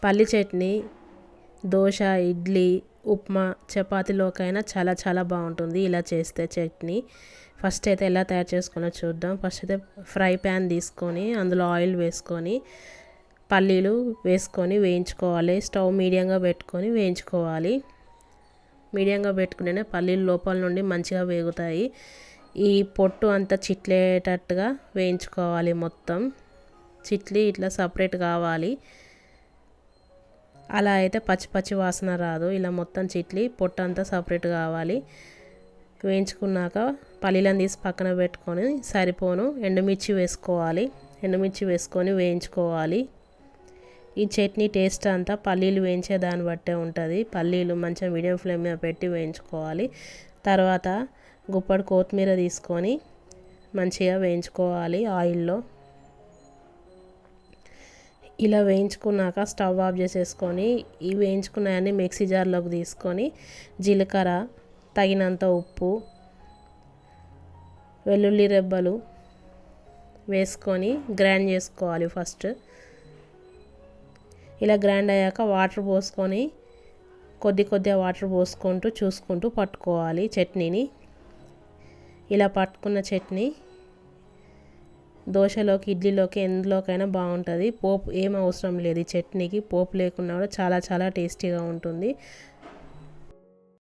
పల్లి చట్నీ దోశ, ఇడ్లీ, ఉప్మా, చపాతీలోకైనా చాలా చాలా బాగుంటుంది ఇలా చేస్తే చట్నీ. ఫస్ట్ అయితే ఎలా తయారు చేసుకున్నా చూద్దాం. ఫస్ట్ అయితే ఫ్రై ప్యాన్ తీసుకొని అందులో ఆయిల్ వేసుకొని పల్లీలు వేసుకొని వేయించుకోవాలి. స్టవ్ మీడియంగా పెట్టుకొని వేయించుకోవాలి. మీడియంగా పెట్టుకునే పల్లీలు లోపల నుండి మంచిగా వేగుతాయి. ఈ పొట్టు అంతా చిట్లేటట్టుగా వేయించుకోవాలి. మొత్తం చిట్లి ఇట్లా సపరేట్ కావాలి. అలా అయితే పచ్చి పచ్చి వాసన రాదు. ఇలా మొత్తం చిట్లి పొట్టు అంతా సపరేట్ కావాలి. వేయించుకున్నాక పల్లీలను తీసి పక్కన పెట్టుకొని సరిపోను ఎండుమిర్చి వేసుకోవాలి. ఎండుమిర్చి వేసుకొని వేయించుకోవాలి. ఈ చట్నీ టేస్ట్ అంతా పల్లీలు వేయించే దాన్ని బట్టే ఉంటుంది. పల్లీలు మంచిగా మీడియం ఫ్లేమ్ మీద పెట్టి వేయించుకోవాలి. తర్వాత గుప్పడి కొత్తిమీర తీసుకొని మంచిగా వేయించుకోవాలి ఆయిల్లో. ఇలా వేయించుకున్నాక స్టవ్ ఆఫ్ చేసేసుకొని ఈ వేయించుకున్నాయన్నీ మిక్సీ జార్లోకి తీసుకొని జీలకర్ర, తగినంత ఉప్పు, వెల్లుల్లి రెబ్బలు వేసుకొని గ్రైండ్ చేసుకోవాలి ఫస్ట్. ఇలా గ్రైండ్ అయ్యాక వాటర్ పోసుకొని కొద్దిగా వాటర్ పోసుకుంటూ చూసుకుంటూ పట్టుకోవాలి చట్నీని. ఇలా పట్టుకున్న చట్నీ దోశలోకి, ఇడ్లీలోకి ఎందులోకైనా బాగుంటుంది. పోపు ఏం అవసరం లేదు ఈ చట్నీకి. పోపు లేకున్నా కూడా చాలా చాలా టేస్టీగా ఉంటుంది.